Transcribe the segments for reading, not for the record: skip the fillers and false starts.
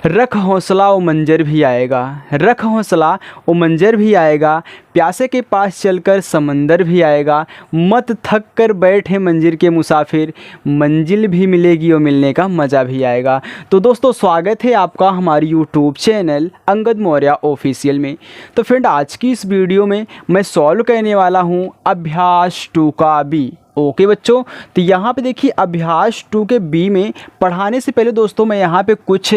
रख हौसला वो मंजर भी आएगा, रख हौसला वो मंजर भी आएगा, प्यासे के पास चलकर समंदर भी आएगा, मत थक कर बैठे मंजिल के मुसाफिर, मंजिल भी मिलेगी और मिलने का मज़ा भी आएगा। तो दोस्तों स्वागत है आपका हमारी YouTube channel Angad Maurya official में। तो फ्रेंड आज की इस वीडियो में मैं सॉल्व करने वाला हूँ अभ्यास 2 का बी। ओके बच्चों, तो यहाँ पे देखिए अभ्यास 2 के बी में पढ़ाने से पहले दोस्तों मैं यहाँ पे कुछ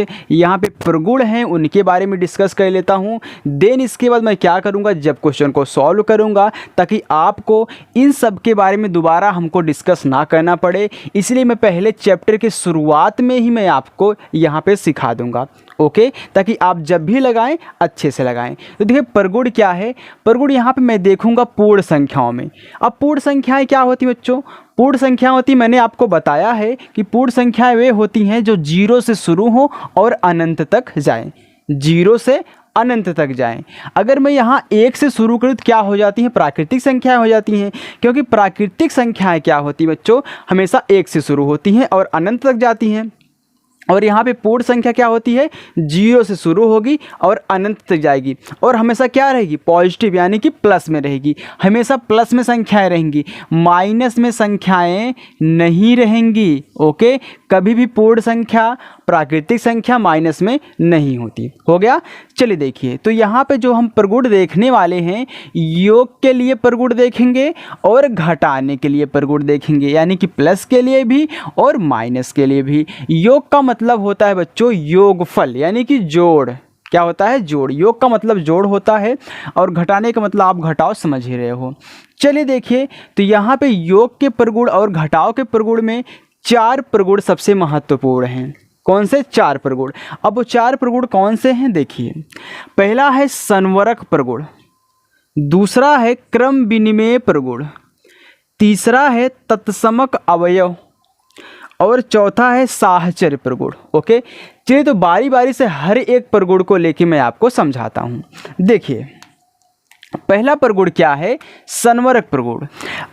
प्रगुण हैं उनके बारे में डिस्कस कर लेता हूँ। देन इसके बाद मैं क्या करूँगा, जब क्वेश्चन को सॉल्व करूँगा ताकि आपको इन सब के बारे में दोबारा हमको डिस्कस ना करना पड़े, इसलिए मैं पहले चैप्टर के शुरुआत में ही मैं आपको यहाँ पे सिखा दूँगा। ओके, ताकि आप जब भी लगाएं अच्छे से लगाएं। तो देखिए प्रगुण क्या है, प्रगुण यहाँ पे मैं देखूंगा पूर्ण संख्याओं में। अब पूर्ण संख्याएं क्या होती हैं बच्चों, पूर्ण संख्या होती, मैंने आपको बताया है कि पूर्ण संख्याएं वे होती हैं जो 0 से शुरू हो और अनंत तक जाएं, 0 से अनंत तक जाएं। अगर मैं यहाँ 1 से शुरू करूँ तो क्या हो जाती हैं, प्राकृतिक संख्याएं हो जाती हैं, क्योंकि प्राकृतिक संख्याएं क्या होती हैं बच्चों, हमेशा 1 से शुरू होती हैं और अनंत तक जाती हैं। और यहाँ पे पूर्ण संख्या क्या होती है, 0 से शुरू होगी और अनंत तक जाएगी और हमेशा क्या रहेगी, पॉजिटिव यानी कि प्लस में रहेगी, हमेशा प्लस में संख्याएं रहेंगी, माइनस में संख्याएं नहीं रहेंगी। ओके, कभी भी पूर्ण संख्या प्राकृतिक संख्या माइनस में नहीं होती। हो गया, चलिए देखिए तो यहाँ पे जो हम प्रगुण देखने वाले हैं, योग के लिए प्रगुण देखेंगे और घटाने के लिए प्रगुण देखेंगे, यानी कि प्लस के लिए भी और माइनस के लिए भी। योग का मतलब होता है बच्चों योगफल, यानी कि जोड़। क्या होता है, जोड़। योग का मतलब जोड़ होता है और घटाने का मतलब आप घटाव समझ ही रहे हो। चलिए देखिए तो यहाँ पे योग के प्रगुण और घटाव के प्रगुण में 4 प्रगुण सबसे महत्वपूर्ण हैं। कौन से 4 प्रगुण, अब वो 4 प्रगुण कौन से हैं देखिए। पहला है संवरक प्रगुण, दूसरा है क्रम विनिमेय प्रगुण, तीसरा है तत्समक अवयव और चौथा है साहचर्य प्रगुण। ओके, चलिए तो बारी बारी से हर एक प्रगुण को लेके मैं आपको समझाता हूँ। देखिए पहला प्रगुण क्या है, संवरक प्रगुण।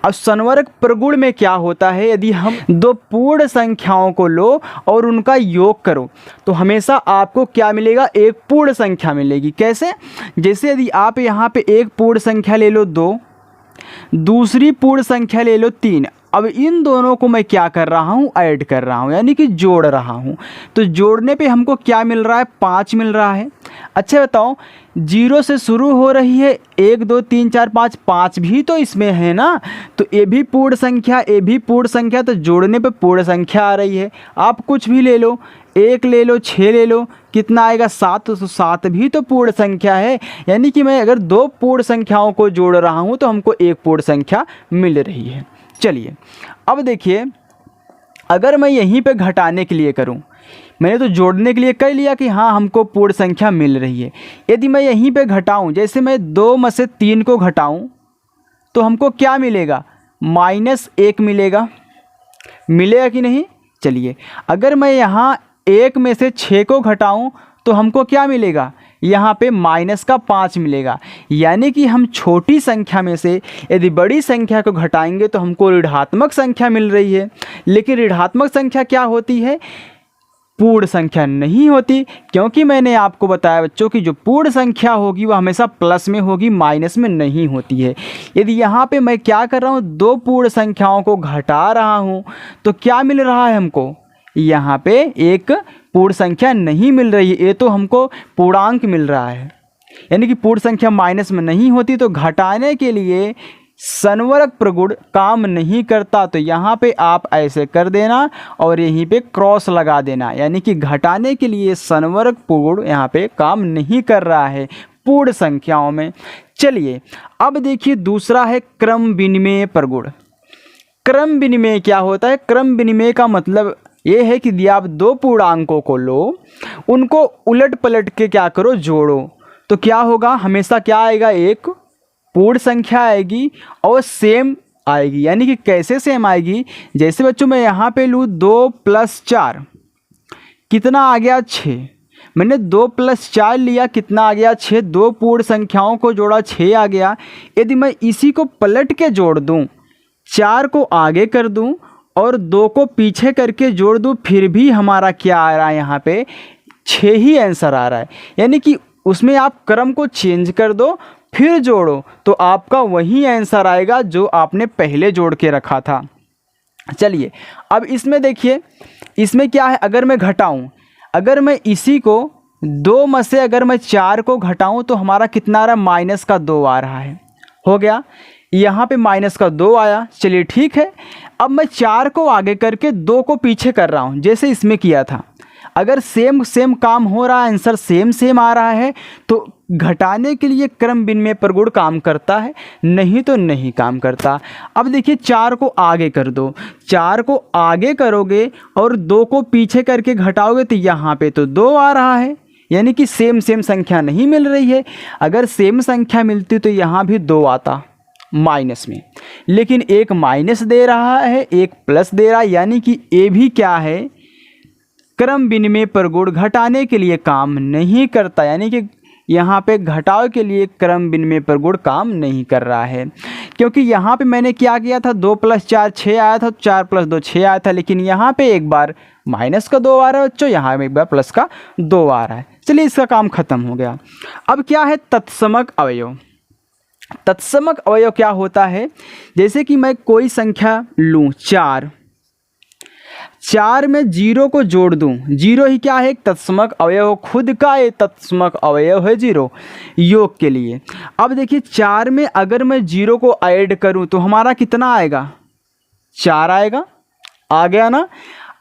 अब संवरक प्रगुण में क्या होता है, यदि हम 2 पूर्ण संख्याओं को लो और उनका योग करो तो हमेशा आपको क्या मिलेगा, एक पूर्ण संख्या मिलेगी। कैसे, जैसे यदि आप यहाँ पे एक पूर्ण संख्या ले लो 2, दूसरी पूर्ण संख्या ले लो 3, अब इन दोनों को मैं क्या कर रहा हूँ, ऐड कर रहा हूँ, यानी कि जोड़ रहा हूँ। तो जोड़ने पे हमको क्या मिल रहा है, 5 मिल रहा है। अच्छा बताओ, 0 से शुरू हो रही है, 1 2 3 4 5, 5 भी तो इसमें है ना, तो ये भी पूर्ण संख्या, ये भी पूर्ण संख्या, तो जोड़ने पे पूर्ण संख्या आ रही है। आप कुछ भी ले लो, 1 ले लो, 6 ले लो, कितना आएगा, 7, तो 7 भी तो पूर्ण संख्या है। यानी कि मैं अगर 2 पूर्ण संख्याओं को जोड़ रहा हूँ तो हमको एक पूर्ण संख्या मिल रही है। चलिए अब देखिए, अगर मैं यहीं पे घटाने के लिए करूं, मैंने तो जोड़ने के लिए कर लिया कि हाँ हमको पूर्ण संख्या मिल रही है। यदि मैं यहीं पे घटाऊं, जैसे मैं 2 में से 3 को घटाऊं तो हमको क्या मिलेगा, -1 मिलेगा। मिलेगा कि नहीं, चलिए अगर मैं यहाँ 1 में से 6 को घटाऊं तो हमको क्या मिलेगा, यहाँ पे -5 मिलेगा। यानी कि हम छोटी संख्या में से यदि बड़ी संख्या को घटाएंगे तो हमको ऋणात्मक संख्या मिल रही है। लेकिन ऋणात्मक संख्या क्या होती है, पूर्ण संख्या नहीं होती, क्योंकि मैंने आपको बताया बच्चों कि जो पूर्ण संख्या होगी वह हमेशा प्लस में होगी, माइनस में नहीं होती है। यदि यहाँ पे मैं क्या कर रहा हूँ, 2 पूर्ण संख्याओं को घटा रहा हूँ तो क्या मिल रहा है हमको, यहाँ पे एक पूर्ण संख्या नहीं मिल रही है, ये तो हमको पूर्णांक मिल रहा है। यानी कि पूर्ण संख्या माइनस में नहीं होती, तो घटाने के लिए संवरक प्रगुण काम नहीं करता। तो यहाँ पे आप ऐसे कर देना और यहीं पे क्रॉस लगा देना, यानी कि घटाने के लिए संवरक प्रगुण यहाँ पे काम नहीं कर रहा है पूर्ण संख्याओं में। चलिए अब देखिए दूसरा है क्रम विनिमेय प्रगुण। क्रम विनिमेय क्या होता है, क्रम विनिमेय का मतलब ये है कि यदि आप 2 पूर्णांकों को लो, उनको उलट पलट के क्या करो, जोड़ो, तो क्या होगा, हमेशा क्या आएगा, एक पूर्ण संख्या आएगी और सेम आएगी। यानी कि कैसे सेम आएगी, जैसे बच्चों मैं यहाँ पे लूँ 2 + 4, कितना आ गया, 6। मैंने 2 + 4 लिया, कितना आ गया, 6। 2 पूर्ण संख्याओं को जोड़ा, 6 आ गया। यदि मैं इसी को पलट के जोड़ दूँ, 4 को आगे कर दूँ और 2 को पीछे करके जोड़ दूँ, फिर भी हमारा क्या आ रहा है, यहाँ पे 6 ही आंसर आ रहा है, यानी कि उसमें आप क्रम को चेंज कर दो फिर जोड़ो तो आपका वही आंसर आएगा जो आपने पहले जोड़ के रखा था। चलिए अब इसमें देखिए, इसमें क्या है, अगर मैं घटाऊं, अगर मैं इसी को 2 में से अगर मैं 4 को घटाऊं तो हमारा कितना आ रहा है, -2 आ रहा है। हो गया, यहाँ पे -2 आया। चलिए ठीक है, अब मैं 4 को आगे करके 2 को पीछे कर रहा हूँ जैसे इसमें किया था। अगर सेम काम हो रहा है, आंसर सेम आ रहा है तो घटाने के लिए क्रम विनिमय प्रगुण काम करता है, नहीं तो नहीं काम करता। अब देखिए 4 को आगे कर दो, 4 को आगे करोगे और 2 को पीछे करके घटाओगे तो यहाँ पे तो 2 आ रहा है, यानी कि सेम संख्या नहीं मिल रही है। अगर सेम संख्या मिलती तो यहाँ भी 2 आता माइनस में, लेकिन एक माइनस दे रहा है एक प्लस दे रहा है, यानी कि ए भी क्या है, क्रम विनिमय प्रगुण घटाने के लिए काम नहीं करता, यानी कि यहाँ पे घटाव के लिए क्रम विनिमय प्रगुण काम नहीं कर रहा है। क्योंकि यहाँ पे मैंने क्या किया था, 2 + 4 6 आया था, 4 + 2 6 आया था, लेकिन यहाँ पे एक बार -2 आ रहा है बच्चों, यहाँ एक बार +2 आ रहा है। चलिए इसका काम खत्म हो गया। अब क्या है, तत्समक अवयव। तत्समक अवयव क्या होता है, जैसे कि मैं कोई संख्या लूँ 4 में 0 को जोड़ दूं, 0 ही क्या है, एक तत्समक अवयव, खुद का एक तत्समक अवयव है 0 योग के लिए। अब देखिए 4 में अगर मैं 0 को ऐड करूं तो हमारा कितना आएगा, 4 आएगा, आ गया ना।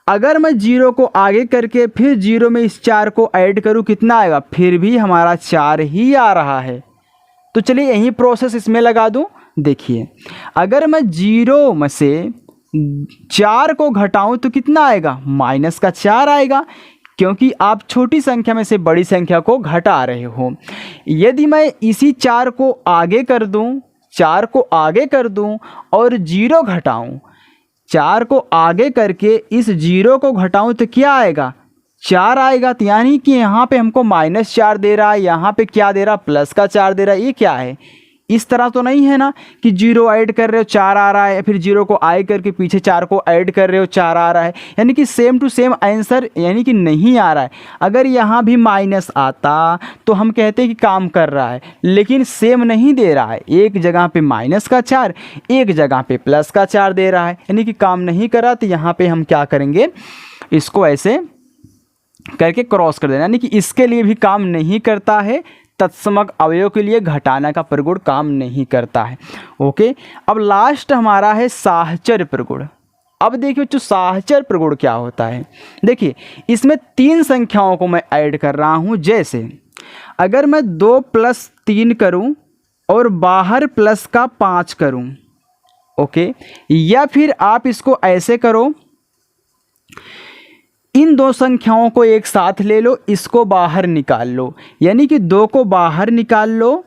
अगर मैं 0 को आगे करके फिर 0 में इस 4 को ऐड करूं कितना आएगा, फिर भी हमारा 4 ही आ रहा है। तो चलिए यही प्रोसेस इसमें लगा दूं। देखिए अगर मैं 0 में से 4 को घटाऊं तो कितना आएगा, -4 आएगा, क्योंकि आप छोटी संख्या में से बड़ी संख्या को घटा रहे हो। यदि मैं इसी 4 को आगे कर दूं, 4 को आगे कर दूं और 0 घटाऊं, 4 को आगे करके इस 0 को घटाऊं तो क्या आएगा, 4 आएगा। तो यानी कि यहाँ पे हमको -4 दे रहा है, यहाँ पे क्या दे रहा, +4 दे रहा है। ये क्या है, इस तरह तो नहीं है ना कि 0 ऐड कर रहे हो 4 आ रहा है, फिर 0 को आई करके पीछे 4 को ऐड कर रहे हो 4 आ रहा है, यानी कि सेम टू सेम आंसर यानी कि नहीं आ रहा है। अगर यहाँ भी माइनस आता तो हम कहते हैं कि काम कर रहा है, लेकिन सेम नहीं दे रहा है, एक जगह पे -4 एक जगह पे +4 दे रहा है, यानी कि काम नहीं कर रहा। तो यहाँ पे हम क्या करेंगे, इसको ऐसे करके क्रॉस कर देना, यानी कि इसके लिए भी काम नहीं करता है, तत्समक अवयव के लिए घटाना का प्रगुण काम नहीं करता है। ओके, अब लास्ट हमारा है साहचर्य प्रगुण। अब देखिए जो साहचर्य प्रगुण क्या होता है, देखिए इसमें 3 संख्याओं को मैं ऐड कर रहा हूं। जैसे अगर मैं 2 + 3 करूं और बाहर प्लस का 5 करूं, ओके, या फिर आप इसको ऐसे करो, इन 2 संख्याओं को एक साथ ले लो, इसको बाहर निकाल लो, यानी कि 2 को बाहर निकाल लो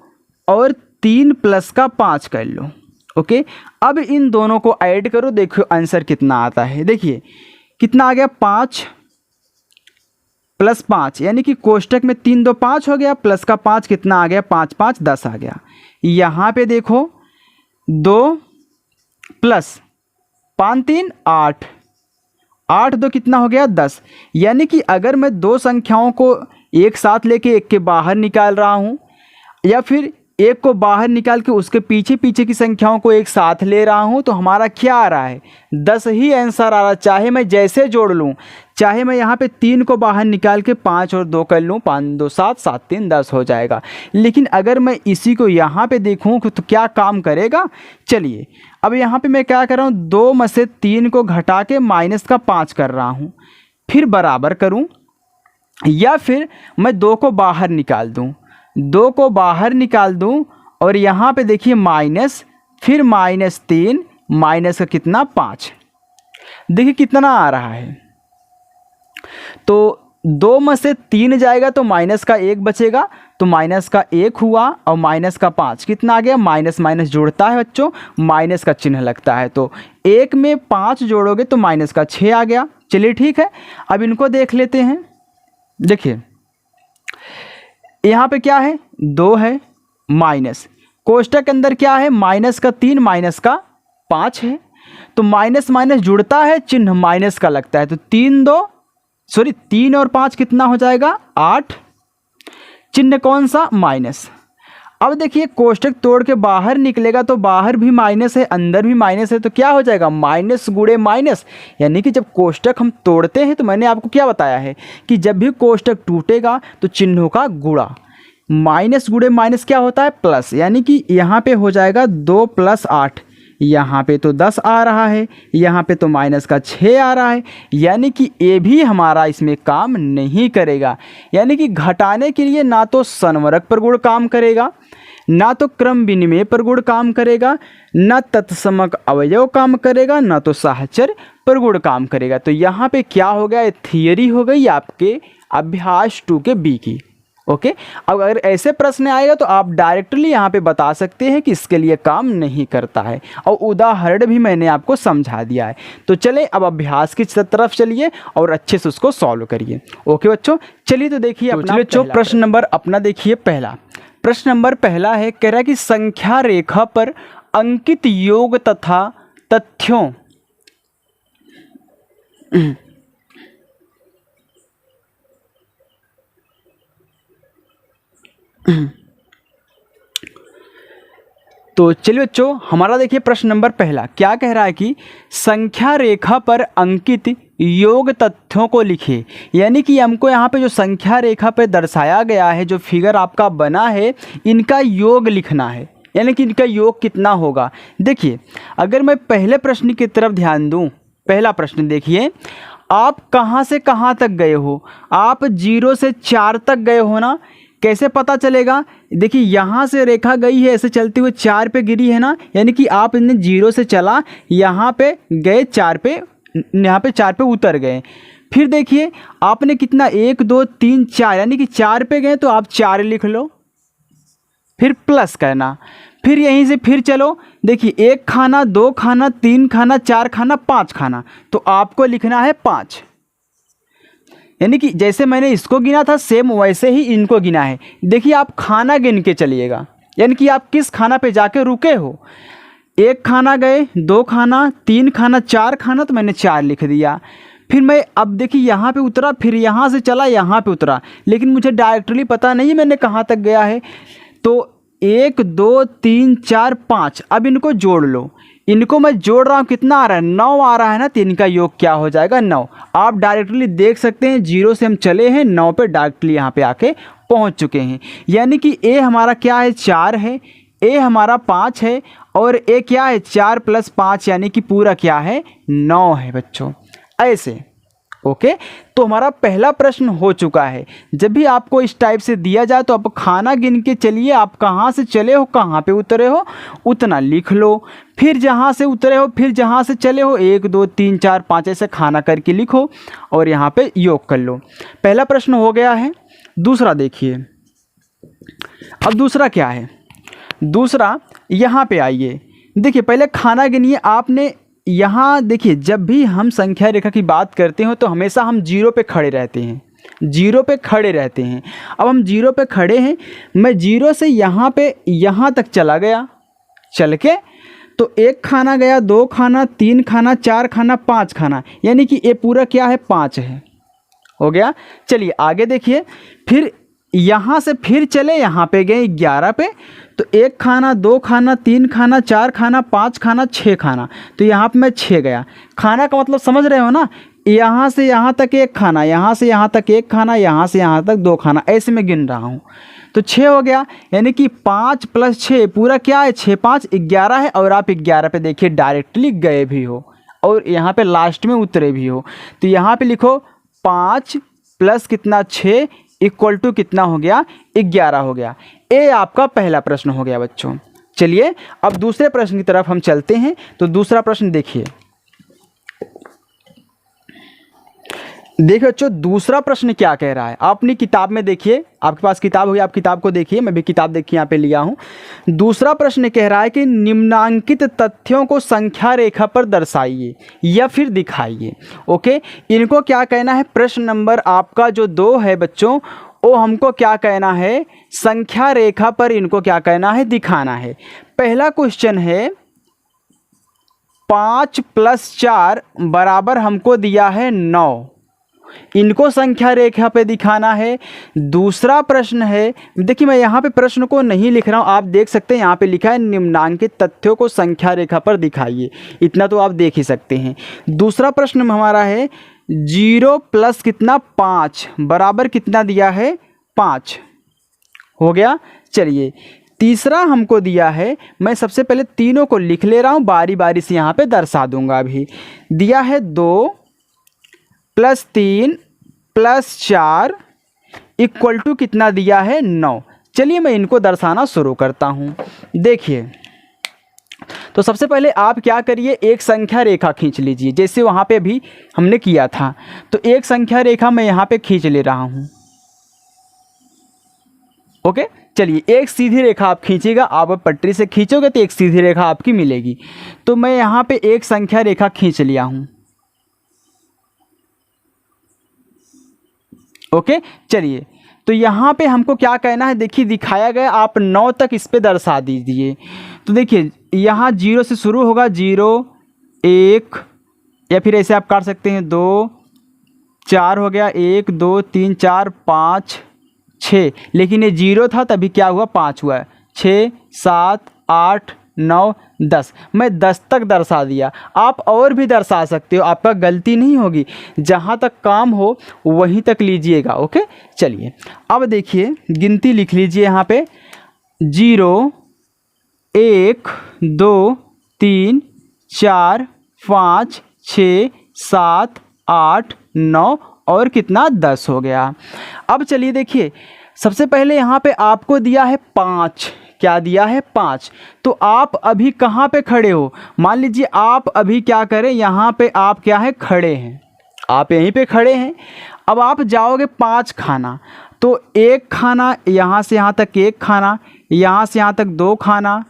और 3 + का 5 कर लो। ओके, अब इन दोनों को ऐड करो, देखो आंसर कितना आता है। देखिए कितना आ गया, 5 + 5, यानी कि कोष्टक में 3 2 5 हो गया, प्लस का 5 कितना आ गया, 5 5 10 आ गया। यहाँ पे देखो 2 + 5 3 8, 8 2 कितना हो गया, 10। यानी कि अगर मैं 2 संख्याओं को एक साथ लेके एक के बाहर निकाल रहा हूँ, या फिर एक को बाहर निकाल के उसके पीछे पीछे की संख्याओं को एक साथ ले रहा हूँ, तो हमारा क्या आ रहा है, 10 ही आंसर आ रहा है। चाहे मैं जैसे जोड़ लूँ, चाहे मैं यहाँ पे 3 को बाहर निकाल के 5 और 2 कर लूँ, 5 2 7 7 3 10 हो जाएगा। लेकिन अगर मैं इसी को यहाँ पे देखूँ तो क्या काम करेगा। चलिए अब यहाँ पे मैं क्या कर रहा हूँ, 2 में से 3 को घटा के -5 कर रहा हूँ, फिर बराबर करूँ, या फिर मैं 2 को बाहर निकाल दूँ, 2 को बाहर निकाल दूं और यहाँ पे देखिए माइनस, फिर -3 माइनस का कितना 5, देखिए कितना आ रहा है। तो 2 में से 3 जाएगा तो माइनस का 1 बचेगा, तो माइनस का 1 हुआ और माइनस का 5 कितना आ गया, माइनस माइनस जुड़ता है बच्चों, माइनस का चिन्ह लगता है, तो 1 में 5 जोड़ोगे तो माइनस का 6 आ गया। चलिए ठीक है, अब इनको देख लेते हैं। देखिए यहाँ पे क्या है, 2 है, माइनस कोष्टक के अंदर क्या है, माइनस का 3 माइनस का 5 है, तो माइनस माइनस जुड़ता है, चिन्ह माइनस का लगता है, तो 3 2 सॉरी 3 और 5 कितना हो जाएगा 8, चिन्ह कौन सा माइनस। अब देखिए कोष्टक तोड़ के बाहर निकलेगा तो बाहर भी माइनस है अंदर भी माइनस है, तो क्या हो जाएगा माइनस गुणे माइनस। यानी कि जब कोष्टक हम तोड़ते हैं तो मैंने आपको क्या बताया है कि जब भी कोष्टक टूटेगा तो चिन्हों का गुणा, माइनस गुणे माइनस क्या होता है प्लस। यानी कि यहाँ पे हो जाएगा 2 + 8, यहाँ पे तो 10 आ रहा है, यहाँ पे तो माइनस का 6 आ रहा है। यानी कि ये भी हमारा इसमें काम नहीं करेगा। यानी कि घटाने के लिए ना तो संवरक प्रगुण काम करेगा, ना तो क्रम विनिमय प्रगुण काम करेगा, ना तत्समक अवयव काम करेगा, ना तो साहचर्य प्रगुण काम करेगा। तो यहाँ पे क्या हो गया, थियरी हो गई आपके अभ्यास 2 के बी की। ओके, अब अगर ऐसे प्रश्न आएगा तो आप डायरेक्टली यहाँ पे बता सकते हैं कि इसके लिए काम नहीं करता है, और उदाहरण भी मैंने आपको समझा दिया है। तो चले अब अभ्यास की तरफ चलिए और अच्छे से उसको सॉल्व करिए। ओके बच्चों, चलिए तो देखिए अपना प्रश्न नंबर अपना देखिए पहला। प्रश्न नंबर पहला है, कह रहा है कि संख्या रेखा पर अंकित योग तथा तथ्यों तो चलिए बच्चों, हमारा देखिए प्रश्न नंबर पहला क्या कह रहा है कि संख्या रेखा पर अंकित योग तथ्यों को लिखिए। यानी कि हमको यहाँ पे जो संख्या रेखा पे दर्शाया गया है, जो फिगर आपका बना है, इनका योग लिखना है। यानी कि इनका योग कितना होगा। देखिए अगर मैं पहले प्रश्न की तरफ ध्यान दूँ, पहला प्रश्न देखिए, आप कहाँ से कहाँ तक गए हो, आप 0 से 4 तक गए हो ना। कैसे पता चलेगा, देखिए यहाँ से रेखा गई है ऐसे चलते हुए 4 पे गिरी है ना, यानी कि आप इन्हें 0 से चला, यहाँ पे गए 4 पे, यहाँ पे 4 पे उतर गए। फिर देखिए आपने कितना 1 2 3 4, यानी कि 4 पे गए तो आप 4 लिख लो, फिर प्लस करना। फिर यहीं से फिर चलो, देखिए 1 खाना 2 खाना 3 खाना 4 खाना 5 खाना, तो आपको लिखना है 5। यानी कि जैसे मैंने इसको गिना था सेम वैसे ही इनको गिना है। देखिए आप खाना गिन के चलिएगा, यानी कि आप किस खाना पे जाके रुके हो। 1 खाना गए, 2 खाना 3 खाना 4 खाना, तो मैंने 4 लिख दिया। फिर मैं अब देखिए यहाँ पे उतरा, फिर यहाँ से चला यहाँ पे उतरा, लेकिन मुझे डायरेक्टली पता नहीं मैंने कहाँ तक गया है। तो 1 2 3 4 5, अब इनको जोड़ लो। इनको मैं जोड़ रहा हूँ, कितना आ रहा है 9 आ रहा है ना, तो इनका योग क्या हो जाएगा 9। आप डायरेक्टली देख सकते हैं 0 से हम चले हैं 9 पे डायरेक्टली यहाँ पे आके पहुँच चुके हैं। यानी कि ए हमारा क्या है 4 है, ए हमारा 5 है, और ए क्या है 4 + 5, यानी कि पूरा क्या है 9 है बच्चों। ऐसे ओके, तो हमारा पहला प्रश्न हो चुका है। जब भी आपको इस टाइप से दिया जाए तो आप खाना गिन के चलिए, आप कहाँ से चले हो कहाँ पे उतरे हो उतना लिख लो। फिर जहाँ से उतरे हो, फिर जहाँ से चले हो 1 2 3 4 5 ऐसे खाना करके लिखो और यहाँ पे योग कर लो। पहला प्रश्न हो गया है। दूसरा देखिए, अब दूसरा क्या है, दूसरा यहाँ पे आइए। देखिए पहले खाना गिनिए आपने। यहाँ देखिए जब भी हम संख्या रेखा की बात करते हो तो हमेशा हम 0 पे खड़े रहते हैं, 0 पे खड़े रहते हैं। अब हम 0 पे खड़े हैं, मैं 0 से यहाँ पे यहाँ तक चला गया, चल के तो 1 खाना गया, 2 खाना 3 खाना 4 खाना 5 खाना, यानी कि ये पूरा क्या है 5 है, हो गया। चलिए आगे देखिए, फिर यहाँ से फिर चले यहाँ पे गए 11 पे, तो 1 खाना 2 खाना 3 खाना 4 खाना 5 खाना 6 खाना, तो यहाँ पे मैं 6 गया। खाना का मतलब समझ रहे हो ना, यहाँ से यहाँ तक 1 खाना, यहाँ से यहाँ तक 1 खाना, यहाँ से यहाँ तक 2 खाना, ऐसे मैं गिन रहा हूँ। तो 6 हो गया, यानी कि 5 + 6 पूरा क्या है 6 5 11 है। और आप 11 पे देखिए डायरेक्टली गए भी हो और यहाँ पे लास्ट में उतरे भी हो, तो यहाँ पे लिखो 5 + कितना 6 = कितना हो गया 11 हो गया। ये आपका पहला प्रश्न हो गया बच्चों। चलिए अब दूसरे प्रश्न की तरफ हम चलते हैं। तो दूसरा प्रश्न देखिए, देखिए बच्चों दूसरा प्रश्न क्या कह रहा है। आप अपनी किताब में देखिए, आपके पास किताब होगी, आप किताब को देखिए, मैं भी किताब देखिए यहाँ पे लिया हूँ। दूसरा प्रश्न कह रहा है कि निम्नांकित तथ्यों को संख्या रेखा पर दर्शाइए या फिर दिखाइए। ओके, इनको क्या कहना है, प्रश्न नंबर आपका जो 2 है बच्चों, वो हमको क्या कहना है, संख्या रेखा पर इनको क्या कहना है, दिखाना है। पहला क्वेश्चन है 5 + 4 बराबर हमको दिया है 9, इनको संख्या रेखा पे दिखाना है। दूसरा प्रश्न है, देखिए मैं यहाँ पे प्रश्न को नहीं लिख रहा हूँ, आप देख सकते हैं यहाँ पे लिखा है निम्नांकित तथ्यों को संख्या रेखा पर दिखाइए। इतना तो आप देख ही सकते हैं। दूसरा प्रश्न हमारा है 0 प्लस कितना 5 बराबर कितना दिया है 5। हो गया। चलिए तीसरा हमको दिया है, मैं सबसे पहले तीनों को लिख ले रहा हूँ, बारी बारी से यहाँ पे दर्शा दूंगा। अभी दिया है 2 प्लस 3 प्लस 4 इक्वल टू कितना दिया है 9। चलिए मैं इनको दर्शाना शुरू करता हूँ। देखिए तो सबसे पहले आप क्या करिए, एक संख्या रेखा खींच लीजिए, जैसे वहाँ पे भी हमने किया था। तो एक संख्या रेखा मैं यहाँ पे खींच ले रहा हूँ। ओके, चलिए एक सीधी रेखा आप खींचिएगा, आप पटरी से खींचोगे तो एक सीधी रेखा आपकी मिलेगी। तो मैं यहाँ पे एक संख्या रेखा खींच लिया हूँ। ओके, चलिए तो यहाँ पे हमको क्या कहना है, देखिए दिखाया गया, आप 9 तक इस पे दर्शा दीजिए। तो देखिए यहाँ 0 से शुरू होगा, 0 1, या फिर ऐसे आप काट सकते हैं 2 4 हो गया, 1 2 3 4 5 6, लेकिन ये 0 था तभी क्या हुआ 5 हुआ, 6 7 8 9 10, मैं 10 तक दर्शा दिया। आप और भी दर्शा सकते हो, आपका गलती नहीं होगी, जहाँ तक काम हो वहीं तक लीजिएगा। ओके, चलिए अब देखिए गिनती लिख लीजिए यहाँ पे, 0 1 2 3 4 5 6 7 8 9 और कितना 10 हो गया। अब चलिए देखिए सबसे पहले यहाँ पे आपको दिया है 5, क्या दिया है 5। तो आप अभी कहाँ पे खड़े हो, मान लीजिए आप अभी क्या करें, यहाँ पे आप क्या है खड़े हैं, आप यहीं पे खड़े हैं। अब आप जाओगे 5 खाना, तो 1 खाना, यहाँ से यहाँ तक 1 खाना, यहाँ से यहाँ तक 2 खाना,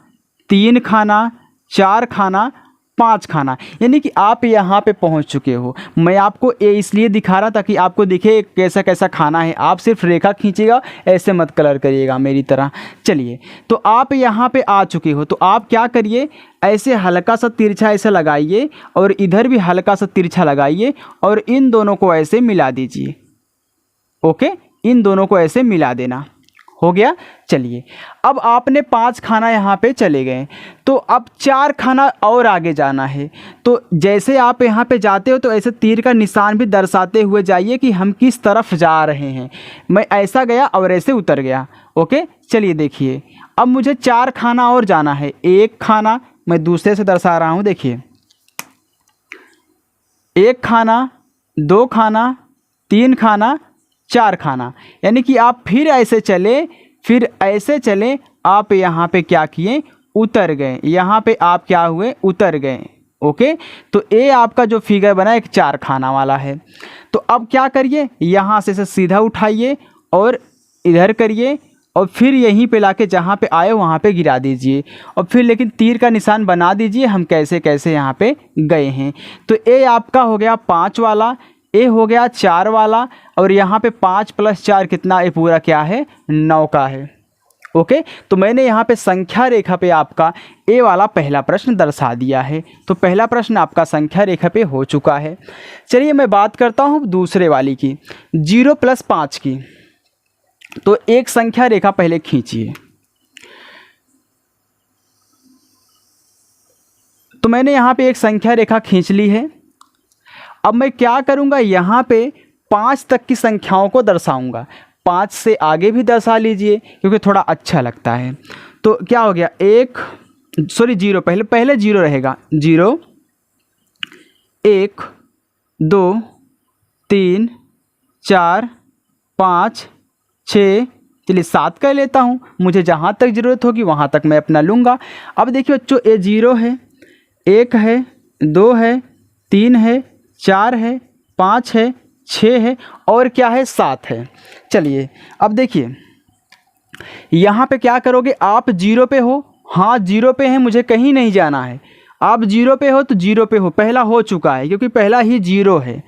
3 खाना, 4 खाना, 5 खाना, यानी कि आप यहाँ पे पहुँच चुके हो। मैं आपको ये इसलिए दिखा रहा ताकि आपको दिखे कैसा कैसा खाना है। आप सिर्फ रेखा खींचिएगा, ऐसे मत कलर करिएगा मेरी तरह। चलिए तो आप यहाँ पे आ चुके हो, तो आप क्या करिए, ऐसे हल्का सा तिरछा ऐसे लगाइए और इधर भी हल्का सा तिरछा लगाइए और इन दोनों को ऐसे मिला दीजिए। ओके, इन दोनों को ऐसे मिला देना। हो गया। चलिए अब आपने 5 खाना यहाँ पे चले गए, तो अब 4 खाना और आगे जाना है। तो जैसे आप यहाँ पे जाते हो तो ऐसे तीर का निशान भी दर्शाते हुए जाइए कि हम किस तरफ जा रहे हैं। मैं ऐसा गया और ऐसे उतर गया। ओके, चलिए देखिए अब मुझे 4 खाना और जाना है। 1 खाना मैं दूसरे से दर्शा रहा हूँ, देखिए 1 खाना, 2 खाना, 3 खाना, 4 खाना, यानी कि आप फिर ऐसे चले, फिर ऐसे चले, आप यहाँ पे क्या किए, उतर गए। यहाँ पे आप क्या हुए, उतर गए। ओके, तो ये आपका जो फिगर बना एक 4 खाना वाला है। तो अब क्या करिए, यहाँ से सीधा उठाइए और इधर करिए और फिर यहीं पे लाके जहाँ पे आए वहाँ पे गिरा दीजिए और फिर लेकिन तीर का निशान बना दीजिए हम कैसे कैसे यहाँ पे गए हैं। तो ये आपका हो गया 5 वाला, ए हो गया 4 वाला, और यहाँ पे 5 + 4 कितना, ये पूरा क्या है 9 का है। ओके, तो मैंने यहाँ पे संख्या रेखा पे आपका ए वाला पहला प्रश्न दर्शा दिया है। तो पहला प्रश्न आपका संख्या रेखा पे हो चुका है। चलिए मैं बात करता हूँ दूसरे वाली की, 0 + 5 की। तो एक संख्या रेखा पहले खींचिए। तो मैंने यहाँ पे एक संख्या रेखा खींच ली है। अब मैं क्या करूँगा, यहाँ पे 5 तक की संख्याओं को दर्शाऊँगा। 5 से आगे भी दर्शा लीजिए क्योंकि थोड़ा अच्छा लगता है। तो क्या हो गया, 0 पहले 0 रहेगा, 0 1 2 3 4 5 6, चलिए 7 कर लेता हूँ, मुझे जहाँ तक ज़रूरत होगी वहाँ तक मैं अपना लूँगा। अब देखिए बच्चों, ये 0 है, 1 है, 2 है, 3 है, 4 है, 5 है, 6 है और क्या है 7 है। चलिए अब देखिए यहाँ पे क्या करोगे, आप 0 पे हो, हाँ 0 पे है, मुझे कहीं नहीं जाना है। आप 0 पे हो तो 0 पे हो, पहला हो चुका है क्योंकि पहला ही 0 है।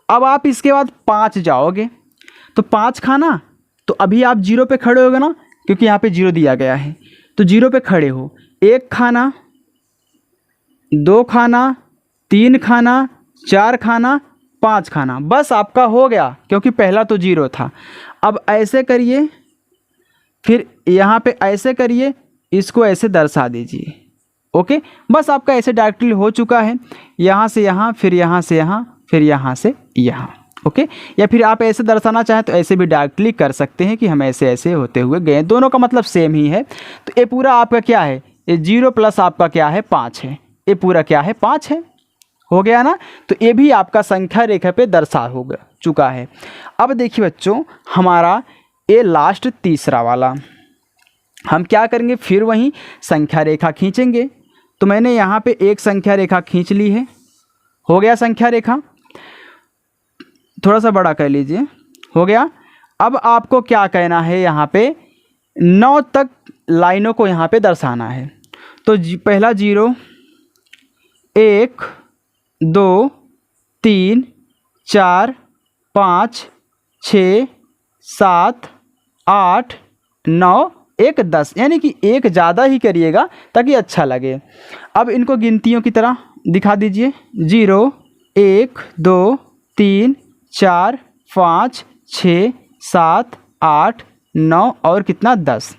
अब आप इसके बाद 5 जाओगे तो 5 खाना, तो अभी आप 0 पे खड़े होगे ना, क्योंकि यहाँ पे 0 दिया गया है, तो 0 पे खड़े हो। 1 खाना, 2 खाना, 3 खाना, 4 खाना, 5 खाना, बस आपका हो गया, क्योंकि पहला तो 0 था। अब ऐसे करिए, फिर यहाँ पे ऐसे करिए, इसको ऐसे दर्शा दीजिए। ओके, बस आपका ऐसे डायरेक्टली हो चुका है, यहाँ से यहाँ, फिर यहाँ से यहाँ, फिर यहाँ से यहाँ। ओके, या फिर आप ऐसे दर्शाना चाहें तो ऐसे भी डायरेक्टली कर सकते हैं कि हम ऐसे ऐसे होते हुए गए, दोनों का मतलब सेम ही है। तो ये पूरा आपका क्या है, ये 0 प्लस आपका क्या है 5 है, ये पूरा क्या है 5 है, हो गया ना। तो ये भी आपका संख्या रेखा पे दर्शा हो चुका है। अब देखिए बच्चों, हमारा ये लास्ट तीसरा वाला, हम क्या करेंगे, फिर वहीं संख्या रेखा खींचेंगे। तो मैंने यहाँ पे एक संख्या रेखा खींच ली है, हो गया संख्या रेखा, थोड़ा सा बड़ा कर लीजिए, हो गया। अब आपको क्या कहना है, यहाँ पे 9 तक लाइनों को यहाँ पे दर्शाना है। तो पहला 0, 1, 2, 3, 4, 5, 6, 7, 8, 9, 1, 10, यानी कि एक ज़्यादा ही करिएगा ताकि अच्छा लगे। अब इनको गिनतियों की तरह दिखा दीजिए, 0, 1, 2, 3, 4, 5, 6, 7, 8, 9 और कितना 10,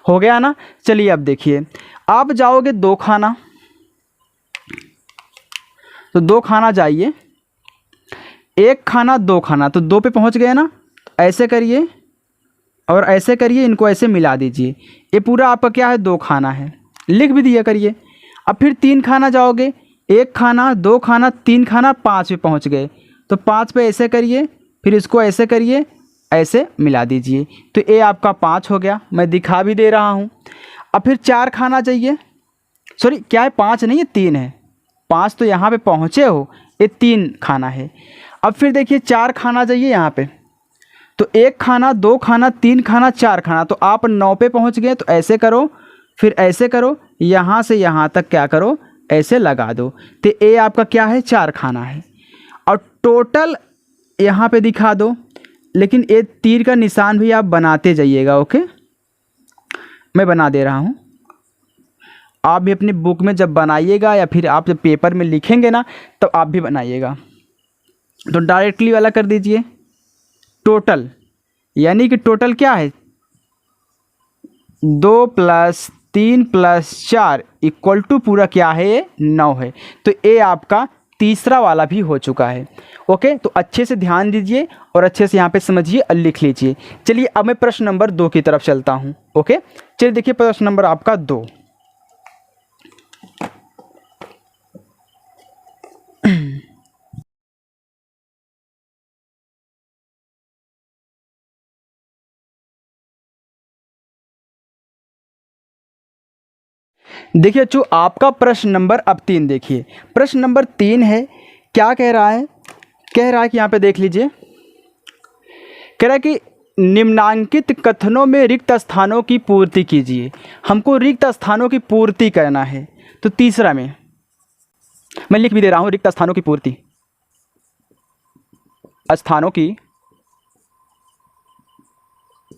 हो गया ना। चलिए अब देखिए, आप जाओगे 2 खाना, तो 2 खाना जाइए, 1 खाना 2 खाना, तो 2 पे पहुंच गए ना। ऐसे करिए और ऐसे करिए, इनको ऐसे मिला दीजिए, ये पूरा आपका क्या है 2 खाना है, लिख भी दिया करिए। अब फिर 3 खाना जाओगे, 1 खाना 2 खाना 3 खाना, 5 पे पहुंच गए, तो 5 पे ऐसे करिए, फिर इसको ऐसे करिए, ऐसे मिला दीजिए, तो ये आपका 5 हो गया, मैं दिखा भी दे रहा हूँ। अब फिर 4 खाना चाहिए, सॉरी क्या है 5 नहीं है 3 है, 5 तो यहाँ पे पहुँचे हो, ये 3 खाना है। अब फिर देखिए 4 खाना चाहिए यहाँ पे, तो 1 खाना 2 खाना 3 खाना 4 खाना, तो आप 9 पे पहुँच गए, तो ऐसे करो, फिर ऐसे करो, यहाँ से यहाँ तक क्या करो, ऐसे लगा दो, तो ये आपका क्या है 4 खाना है। और टोटल यहाँ पे दिखा दो, लेकिन ये तीर का निशान भी आप बनाते जाइएगा। ओके, मैं बना दे रहा हूँ, आप भी अपनी बुक में जब बनाइएगा या फिर आप जब पेपर में लिखेंगे ना, तब आप भी बनाइएगा। तो डायरेक्टली वाला कर दीजिए टोटल, यानी कि टोटल क्या है 2 + 3 + 4 = पूरा क्या है ये 9 है। तो ये आपका तीसरा वाला भी हो चुका है। ओके, तो अच्छे से ध्यान दीजिए और अच्छे से यहाँ पे समझिए और लिख लीजिए। चलिए अब मैं प्रश्न नंबर 2 की तरफ चलता हूँ। ओके, चलिए देखिए प्रश्न नंबर आपका 2। देखिए बच्चों, आपका प्रश्न नंबर अब 3 देखिए, प्रश्न नंबर 3 है, क्या कह रहा है, कह रहा है कि यहाँ पे देख लीजिए, कह रहा है कि निम्नांकित कथनों में रिक्त स्थानों की पूर्ति कीजिए। हमको रिक्त स्थानों की पूर्ति करना है। तो तीसरा में मैं लिख भी दे रहा हूँ, रिक्त स्थानों की पूर्ति, स्थानों की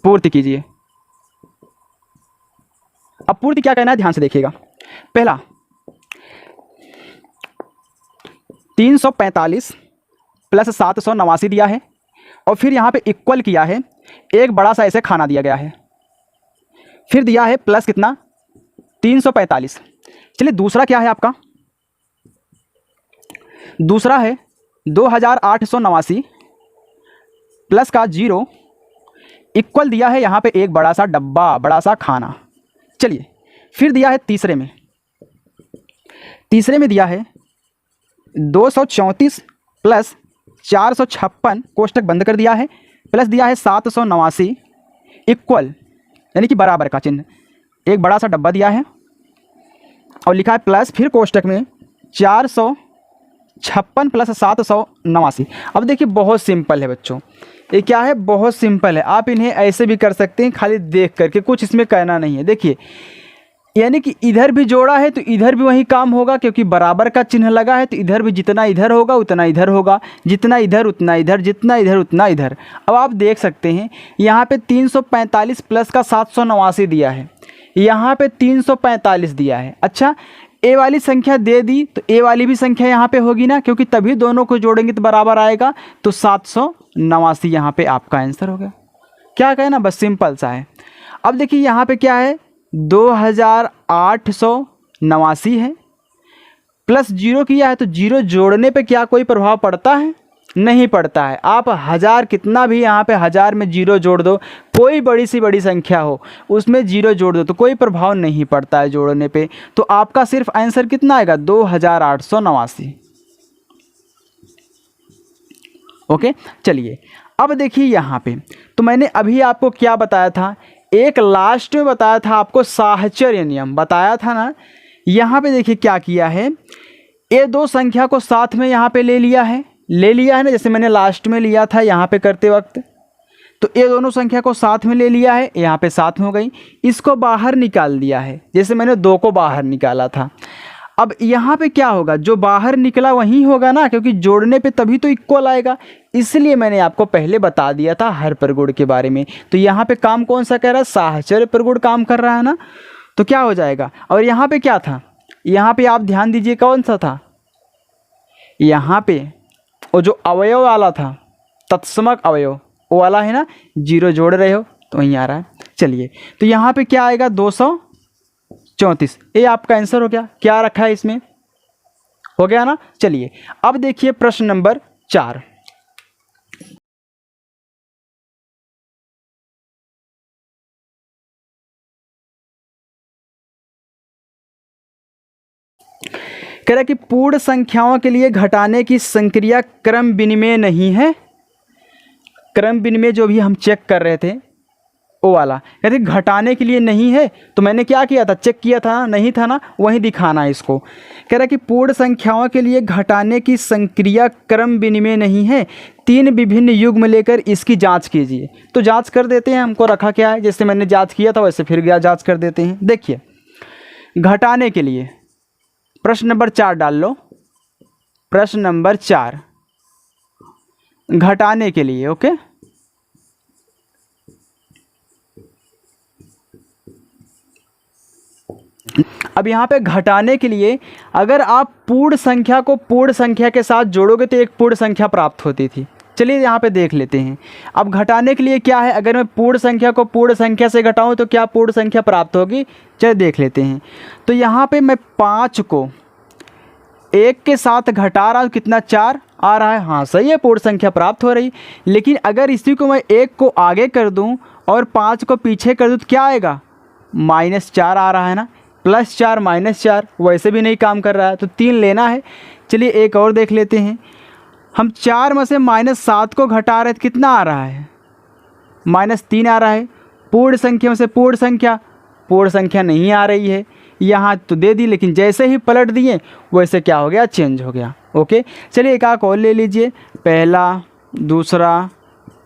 पूर्ति कीजिए। अब पूर्ति क्या कहना है, ध्यान से देखिएगा। पहला 345 + 789 दिया है, और फिर यहाँ पे इक्वल किया है, एक बड़ा सा ऐसे खाना दिया गया है, फिर दिया है प्लस कितना 345। चलिए दूसरा क्या है आपका, दूसरा है 2889 प्लस का 0 इक्वल दिया है यहाँ पे एक बड़ा सा डब्बा, बड़ा सा खाना। चलिए फिर दिया है तीसरे में दिया है 234 + 456 कोष्टक बंद कर दिया है, प्लस दिया है 789 इक्वल, यानी कि बराबर का चिन्ह, एक बड़ा सा डब्बा दिया है और लिखा है प्लस, फिर कोष्टक में 456 + 789। अब देखिए बहुत सिंपल है बच्चों, ये क्या है, बहुत सिंपल है। आप इन्हें ऐसे भी कर सकते हैं, खाली देख करके, कुछ इसमें कहना नहीं है। देखिए यानी कि इधर भी जोड़ा है तो इधर भी वही काम होगा, क्योंकि बराबर का चिन्ह लगा है, तो इधर भी जितना इधर होगा उतना इधर होगा, जितना इधर उतना इधर, जितना इधर उतना इधर। अब आप देख सकते हैं यहाँ पे 345 प्लस का 789 दिया है, यहाँ पे 345 दिया है। अच्छा, ए वाली संख्या दे दी तो ए वाली भी संख्या यहाँ पे होगी ना, क्योंकि तभी दोनों को जोड़ेंगे तो बराबर आएगा। तो 789 यहाँ पे आपका आंसर हो गया। क्या कहे ना, बस सिंपल सा है। अब देखिए यहाँ पे क्या है, 2889 है, प्लस जीरो किया है तो जीरो जोड़ने पे क्या कोई प्रभाव पड़ता है? नहीं पड़ता है। आप 1000 कितना भी यहाँ पे 1000 में जीरो जोड़ दो, कोई बड़ी सी बड़ी संख्या हो उसमें जीरो जोड़ दो तो कोई प्रभाव नहीं पड़ता है जोड़ने पे। तो आपका सिर्फ आंसर कितना आएगा? 2889। ओके, चलिए अब देखिए यहाँ पे, तो मैंने अभी आपको क्या बताया था, एक लास्ट में बताया था आपको साहचर्य नियम बताया था ना। यहाँ पे देखिए क्या किया है, ये दो संख्या को साथ में यहाँ पे ले लिया है ना, जैसे मैंने लास्ट में लिया था यहाँ पे करते वक्त। तो ये दोनों संख्या को साथ में ले लिया है, यहाँ पे साथ में हो गई। इसको बाहर निकाल दिया है, जैसे मैंने 2 को बाहर निकाला था। अब यहाँ पे क्या होगा, जो बाहर निकला वही होगा ना, क्योंकि जोड़ने पे तभी तो इक्वल आएगा। इसलिए मैंने आपको पहले बता दिया था हर प्रगुण के बारे में। तो यहाँ पे काम कौन सा कर रहा है? साहचर्य प्रगुण काम कर रहा है ना। तो क्या हो जाएगा, और यहाँ पे क्या था, यहाँ पे आप ध्यान दीजिए कौन सा था, यहाँ पे वो जो अवयव वाला था, तत्समक अवयव वो वाला है ना, जीरो जोड़ रहे हो तो वहीं आ रहा है। चलिए तो यहाँ पे क्या आएगा, 234। ये आपका आंसर हो गया। क्या रखा है इसमें, हो गया ना। चलिए अब देखिए प्रश्न नंबर 4। कह रहा है कि पूर्ण संख्याओं के लिए घटाने की संक्रिया क्रम विनिमय नहीं है। क्रम विनिमय जो भी हम चेक कर रहे थे वो वाला, कहते घटाने के लिए नहीं है। तो मैंने क्या किया था, चेक किया था, नहीं था ना, वहीं दिखाना है इसको। कह रहा है कि पूर्ण संख्याओं के लिए घटाने की संक्रिया क्रम विनिमय नहीं है, 3 विभिन्न युग्म लेकर इसकी जांच कीजिए। तो जांच कर देते हैं, हमको रखा क्या है, जैसे मैंने जांच किया था वैसे फिर जांच कर देते हैं। देखिए घटाने के लिए प्रश्न नंबर 4 डाल लो। प्रश्न नंबर 4 घटाने के लिए, ओके। अब यहाँ पे घटाने के लिए अगर आप पूर्ण संख्या को पूर्ण संख्या के साथ जोड़ोगे तो एक पूर्ण संख्या प्राप्त होती थी। चलिए यहाँ पे देख लेते हैं। अब घटाने के लिए क्या है, अगर मैं पूर्ण संख्या को पूर्ण संख्या से घटाऊँ तो क्या पूर्ण संख्या प्राप्त होगी, चलिए देख लेते हैं। तो यहाँ पे मैं 5 को 1 के साथ घटा रहा हूँ, कितना 4 आ रहा है, हाँ सही है, पूर्ण संख्या प्राप्त हो रही। लेकिन अगर इसी को मैं 1 को आगे कर दूँ और 5 को पीछे कर दूँ तो क्या आएगा, -4 आ रहा है ना, +4 -4, वैसे भी नहीं काम कर रहा है, तो 3 लेना है। चलिए एक और देख लेते हैं। हम 4 में से -7 को घटा रहे तो कितना आ रहा है, -3 आ रहा है। पूर्ण संख्या में से पूर्ण संख्या नहीं आ रही है, यहाँ तो दे दी, लेकिन जैसे ही पलट दिए वैसे क्या हो गया, चेंज हो गया। ओके, चलिए एक और ले लीजिए, पहला, दूसरा,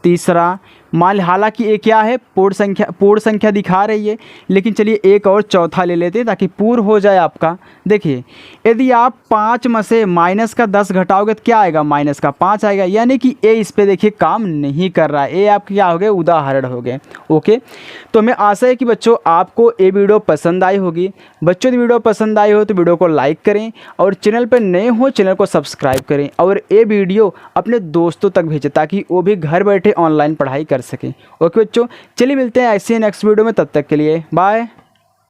तीसरा। मान हालांकि ये क्या है, पूर्ण संख्या दिखा रही है, लेकिन चलिए एक और चौथा ले लेते हैं ताकि पूर्ण हो जाए आपका। देखिए यदि आप 5 में से -10 घटाओगे तो क्या आएगा, -5 आएगा, यानी कि ए इस पे देखिए काम नहीं कर रहा है। ये आपके क्या हो गए, उदाहरण हो गए। ओके, तो हमें आशा है कि बच्चों आपको ये वीडियो पसंद आई होगी। बच्चों यदि वीडियो पसंद आई हो तो वीडियो को लाइक करें, और चैनल पर नए हो चैनल को सब्सक्राइब करें, और ये वीडियो अपने दोस्तों तक भेजें ताकि वो भी घर बैठे ऑनलाइन पढ़ाई कर सकें। ओके बच्चों, चलिए मिलते हैं ऐसे नेक्स्ट वीडियो में, तब तक के लिए बाय।